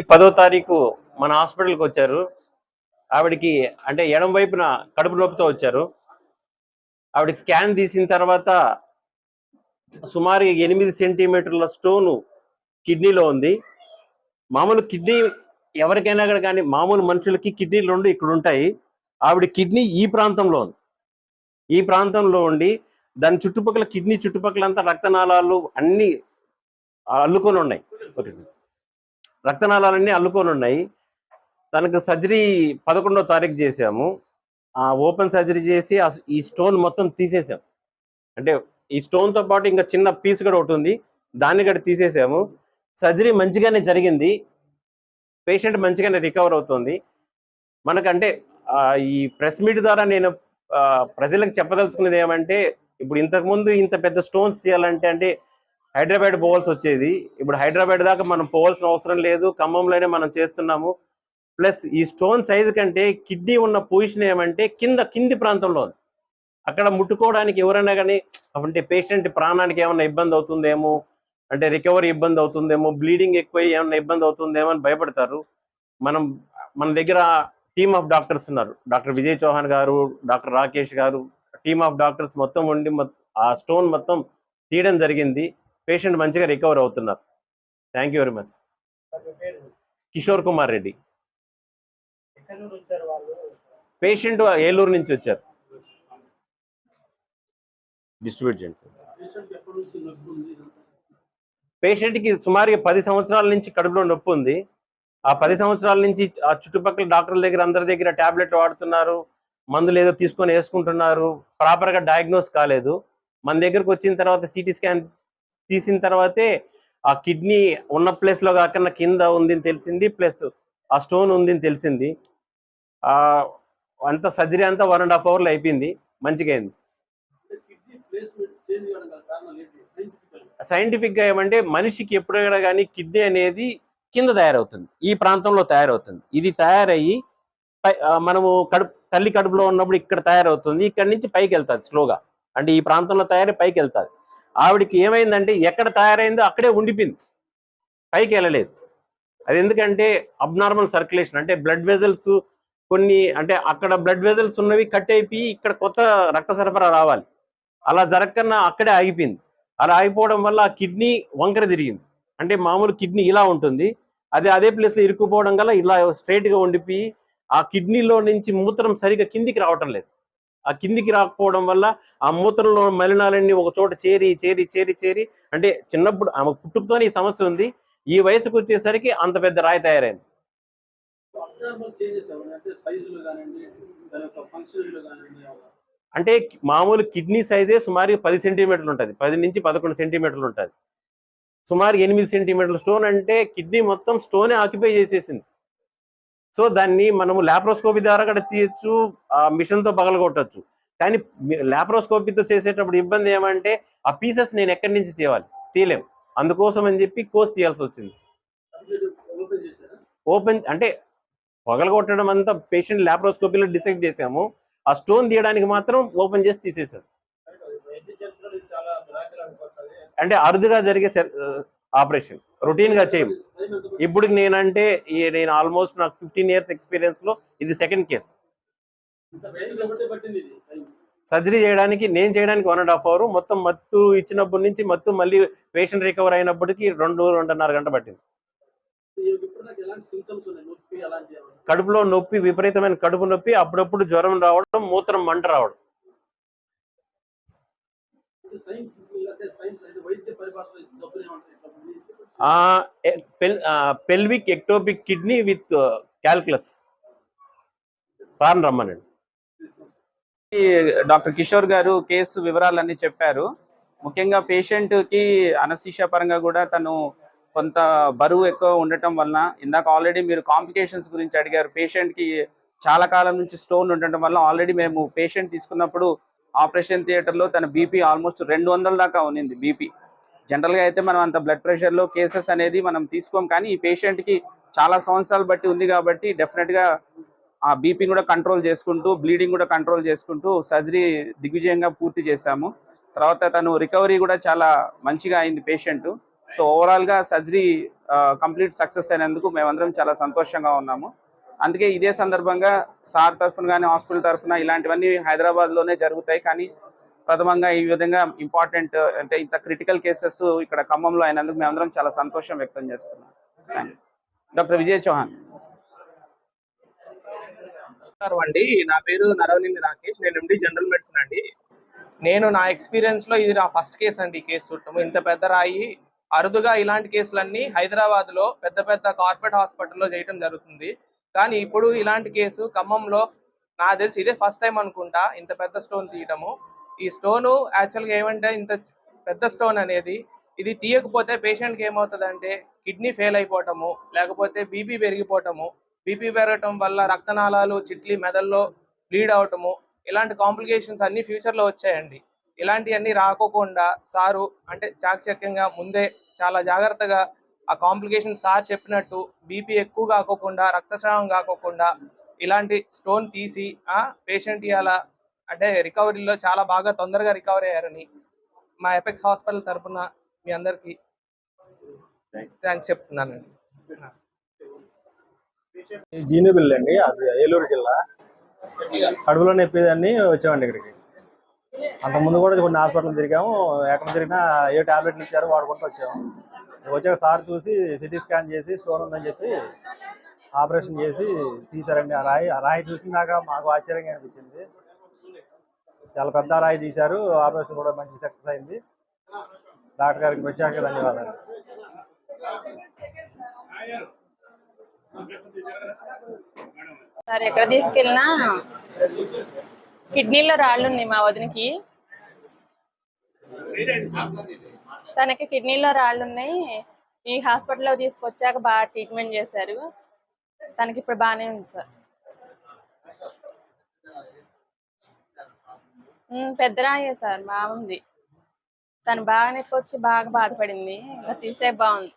10వ తారీఖు మన హాస్పిటల్కి వచ్చారు. ఆవిడకి అంటే ఎడం వైపున కడుపు నొప్పితో వచ్చారు. ఆవిడకి స్కాన్ తీసిన తర్వాత సుమారు 8 సెంటీమీటర్ల స్టోను కిడ్నీలో ఉంది. మామూలు కిడ్నీ ఎవరికైనా కానీ మామూలు మనుషులకి కిడ్నీలు 2 ఇక్కడ ఉంటాయి. ఆవిడ కిడ్నీ ఈ ప్రాంతంలో ఉంది. ఈ ప్రాంతంలో ఉండి దాని చుట్టుపక్కల కిడ్నీ చుట్టుపక్కలంతా రక్తనాళాలు అన్నీ అల్లుకొని ఉన్నాయి. రక్తనాళాలన్నీ అల్లుకొని ఉన్నాయి. తనకు సర్జరీ 11వ తారీఖు చేసాము. ఓపెన్ సర్జరీ చేసి ఈ స్టోన్ మొత్తం తీసేసాం. అంటే ఈ స్టోన్తో పాటు ఇంకా చిన్న పీస్ కూడా ఒకటి ఉంది, దాన్ని కూడా తీసేసాము. సర్జరీ మంచిగానే జరిగింది. పేషెంట్ మంచిగానే రికవర్ అవుతుంది. మనకంటే ఈ ప్రెస్ మీట్ ద్వారా నేను ప్రజలకు చెప్పదలుచుకున్నది ఏమంటే, ఇప్పుడు ఇంతకుముందు ఇంత పెద్ద స్టోన్స్ తీయాలంటే అంటే హైదరాబాద్ పోవాల్సి వచ్చేది. ఇప్పుడు హైదరాబాద్ దాకా మనం పోవాల్సిన అవసరం లేదు, ఖమ్మంలోనే మనం చేస్తున్నాము. ప్లస్ ఈ స్టోన్ సైజు కంటే కిడ్నీ ఉన్న పొజిషన్ ఏమంటే కింది ప్రాంతంలో ఉంది. అక్కడ ముట్టుకోవడానికి ఎవరైనా కానీ అంటే పేషెంట్ ప్రాణానికి ఏమైనా ఇబ్బంది అవుతుందేమో, అంటే రికవరీ ఇబ్బంది అవుతుందేమో, బ్లీడింగ్ ఎక్కువ ఏమైనా ఇబ్బంది అవుతుందేమో అని భయపడతారు. మన దగ్గర టీమ్ ఆఫ్ డాక్టర్స్ ఉన్నారు. డాక్టర్ విజయ్ చౌహాన్ గారు, డాక్టర్ రాకేష్ గారు, టీమ్ ఆఫ్ డాక్టర్స్ మొత్తం ఉండి ఆ స్టోన్ మొత్తం తీయడం జరిగింది. పేషెంట్ మంచిగా రికవర్ అవుతున్నారు. Thank you very much. Kishore Kumar Reddy. Patient Eluru నుంచి వచ్చారు. డిస్ట్రిబ్యూట్ చేయండి. పేషెంట్కి సుమారుగా 10 సంవత్సరాల నుంచి కడుపులో నొప్పి ఉంది. ఆ 10 సంవత్సరాల నుంచి ఆ చుట్టుపక్కల డాక్టర్ల దగ్గర అందరి దగ్గర టాబ్లెట్ వాడుతున్నారు, మందులు ఏదో తీసుకొని వేసుకుంటున్నారు. ప్రాపర్గా డయాగ్నోస్ కాలేదు. మన దగ్గరకు వచ్చిన తర్వాత సిటీ స్కాన్ తీసిన తర్వాతే ఆ కిడ్నీ ఉన్న ప్లేస్లో కాకుండా కింద ఉందని తెలిసింది, ప్లస్ ఆ స్టోన్ ఉందని తెలిసింది. అంత సర్జరీ అంతా 1.5 అవర్లో అయిపోయింది. మంచిగా అయింది. సైంటిఫిక్గా ఏమంటే మనిషికి ఎప్పుడైనా కానీ కిడ్నీ అనేది కింద తయారవుతుంది, ఈ ప్రాంతంలో తయారవుతుంది. ఇది తయారయ్యి మనము తల్లి కడుపులో ఉన్నప్పుడు ఇక్కడ తయారవుతుంది, ఇక్కడి నుంచి పైకి వెళ్తుంది స్లోగా. అంటే ఈ ప్రాంతంలో తయారై పైకి వెళ్తుంది. ఆవిడకి ఏమైందంటే ఎక్కడ తయారైందో అక్కడే ఉండిపోయింది, పైకి వెళ్ళలేదు. అది ఎందుకంటే అబ్నార్మల్ సర్క్యులేషన్, అంటే బ్లడ్ వెజల్స్ కొన్ని, అంటే అక్కడ బ్లడ్ వెజల్స్ ఉన్నవి కట్ అయిపోయి ఇక్కడ కొత్త రక్త సరఫరా రావాలి. అలా జరగకన్నా అక్కడే ఆగిపోయింది. అలా ఆగిపోవడం వల్ల ఆ కిడ్నీ వంకర తిరిగింది. అంటే మామూలు కిడ్నీ ఇలా ఉంటుంది, అదే ప్లేస్లో ఇరుక్కుపోవడం వల్ల ఇలా స్ట్రైట్గా ఉండిపోయి ఆ కిడ్నీలో నుంచి మూత్రం సరిగా కిందికి రావటం లేదు. ఆ కిందికి రాకపోవడం వల్ల ఆ మూత్రంలో మలినాలన్నీ ఒక చోట చేరి అంటే చిన్నప్పుడు ఆమె పుట్టుకతోనే ఈ సమస్య ఉంది. ఈ వయసుకు వచ్చేసరికి అంత పెద్ద రాయి తయారైంది. అంటే మామూలు కిడ్నీ సైజే సుమారు 10 సెంటీమీటర్లు ఉంటుంది, 10 నుంచి 11 సెంటీమీటర్లు ఉంటుంది. సుమారు 8 సెంటీమీటర్ల స్టోన్ అంటే కిడ్నీ మొత్తం స్టోనే ఆక్యుపై చేసేసింది. సో దాన్ని మనము లాప్రోస్కోపీ ద్వారా కూడా తీయచ్చు, ఆ మిషన్తో పగలగొట్టచ్చు. కానీ లాప్రోస్కోపీతో చేసేటప్పుడు ఇబ్బంది ఏమంటే ఆ పీసెస్ నేను ఎక్కడి నుంచి తీయలేము. అందుకోసం అని చెప్పి కోసి తీయాల్సి వచ్చింది. ఓపెన్ అంటే పగలగొట్టడం అంతా పేషెంట్ లాప్రోస్కోపీలో డిసైడ్ చేసాము. ఆ స్టోన్ తీయడానికి మాత్రం ఓపెన్ చేసి తీసేసాడు. అంటే అరుదుగా జరిగే ఆపరేషన్, రొటీన్ గా చేయము. ఇప్పుడు నేను ఆల్మోస్ట్ నాకు 15 years ఎక్స్పీరియన్స్ లో ఇది సెకండ్ కేసు. సర్జరీ చేయడానికి నేను చేయడానికి 1.5 hour, మొత్తం మత్తు ఇచ్చినప్పటి నుంచి మత్తు మళ్ళీ పేషెంట్ రికవర్ అయినప్పటికీ 2-2.5 గంట పట్టింది. కడుపులో నొప్పి, విపరీతమైన కడుపు నొప్పి, అప్పుడప్పుడు జ్వరం రావడం, మూత్రం మంట రావడం. Pelvic ectopic kidney with calculus. Sir రమ్మనండి. డాక్టర్ కిషోర్ గారు కేసు వివరాలన్నీ చెప్పారు. ముఖ్యంగా పేషెంట్ కి అనస్థీషియా పరంగా కూడా తను కొంత బరువు ఎక్కువ ఉండటం వలన, ఇందాక ఆల్రెడీ మీరు కాంప్లికేషన్స్ గురించి అడిగారు. పేషెంట్ కి చాలా కాలం నుంచి స్టోన్ ఉండటం వల్ల ఆల్రెడీ మేము పేషెంట్ తీసుకున్నప్పుడు ఆపరేషన్ థియేటర్లో తన బీపీ ఆల్మోస్ట్ 200 దాకా ఉన్నింది బీపీ. జనరల్గా అయితే మనం అంత బ్లడ్ ప్రెషర్లో కేసెస్ అనేది మనం తీసుకోం, కానీ ఈ పేషెంట్కి చాలా సంవత్సరాలు బట్టి ఉంది కాబట్టి డెఫినెట్గా ఆ బీపీని కూడా కంట్రోల్ చేసుకుంటూ, బ్లీడింగ్ కూడా కంట్రోల్ చేసుకుంటూ సర్జరీ దిగ్విజయంగా పూర్తి చేశాము. తర్వాత తను రికవరీ కూడా చాలా మంచిగా అయింది పేషెంట్. సో ఓవరాల్ గా సర్జరీ కంప్లీట్ సక్సెస్ అయినందుకు మేమందరం చాలా సంతోషంగా ఉన్నాము. అందుకే ఇదే సందర్భంగా సార్ తరఫున కానీ హాస్పిటల్ తరఫున ఇలాంటివన్నీ హైదరాబాద్ లోనే జరుగుతాయి, కానీ ప్రథమంగా ఈ విధంగా ఇంపార్టెంట్ అంటే ఇంత క్రిటికల్ కేసెస్ ఇక్కడ ఖమ్మంలో అయినందుకు మేమందరం చాలా సంతోషం వ్యక్తం చేస్తున్నాం. Thank you. Doctor Vijay Chauhan. నమస్కారం అండి, నా పేరు నరవనింది రాకేష్. నేను ఎండి జనరల్ మెడిసిన్ అండి. నేను నా ఎక్స్పీరియన్స్ లో ఇది నా ఫస్ట్ కేసు అండి. ఈ కేసు చూడటం ఇంత పెద్ద రాయి అరుదుగా ఇలాంటి కేసులన్నీ హైదరాబాద్ లో పెద్ద పెద్ద కార్పొరేట్ హాస్పిటల్లో చేయడం జరుగుతుంది. కానీ ఇప్పుడు ఇలాంటి కేసు ఖమ్మంలో నాకు తెలిసి ఇదే ఫస్ట్ టైం అనుకుంటా ఇంత పెద్ద స్టోన్ తీయటము. ఈ స్టోను యాక్చువల్గా ఏమంటే ఇంత పెద్ద స్టోన్ అనేది ఇది తీయకపోతే పేషెంట్కి ఏమవుతుందంటే కిడ్నీ ఫెయిల్ అయిపోవటము, లేకపోతే బీపీ పెరిగిపోవటము, బీపీ పెరగటం వల్ల రక్తనాళాలు చిట్లి మెదడులో బ్లీడ్ అవటము, ఇలాంటి కాంప్లికేషన్స్ అన్ని ఫ్యూచర్లో వచ్చాయండి. ఇలాంటివన్నీ రాకోకుండా సారు అంటే చాకచక్యంగా ముందే చాలా జాగ్రత్తగా ఆ కాంప్లికేషన్ సార్ చెప్పినట్టు బీపీ ఎక్కువ కాకోకుండా రక్తస్రావం కాకోకుండా ఇలాంటి స్టోన్ తీసి పేషెంట్ ఇలా అంటే రికవరీలో చాలా బాగా తొందరగా రికవరీ అయ్యారని మా ఎపెక్స్ హాస్పిటల్ తరఫున మీ అందరికీ థ్యాంక్స్ చెప్తున్నానండి. జీనుబిల్ అండి, అది ఏలూరు జిల్లా. కడుపులో నొప్పిదాన్ని వచ్చామండి ఇక్కడికి. అంతకుముందు కూడా కొన్ని హాస్పిటల్ తిరిగాము, ఎక్కడ తిరిగినా ఏ టాబ్లెట్లు ఇచ్చారో వాడుకుంటూ వచ్చాము. వచ్చాక సార్ చూసి సిటీ స్కాన్ చేసి స్టోన్ ఉందని చెప్పి ఆపరేషన్ చేసి తీశారండి. ఆ రాయి చూసినాక మాకు ఆశ్చర్యంగా అనిపించింది. చాలా పెద్ద రాయి తీశారు, ఆపరేషన్ కూడా మంచి సక్సెస్ అయింది. డాక్టర్ గారికి ప్రత్యేక ధన్యవాదాలు. సార్ ఎక్కడ తీసుకెళ్ళినా కిడ్నీలో రాళ్ళు ఉన్నాయి మా వదినకి. తనకి కిడ్నీలో రాళ్ళు ఉన్నాయి. ఈ హాస్పిటల్లో తీసుకొచ్చాక బాగా ట్రీట్మెంట్ చేశారు. తనకి ఇప్పుడు బాగానే ఉంది సార్. పెద్ద రాయే సార్, బాగుంది. తను బాగా నొప్పి వచ్చి బాగా బాధపడింది. ఇంకా తీసే బాగుంది.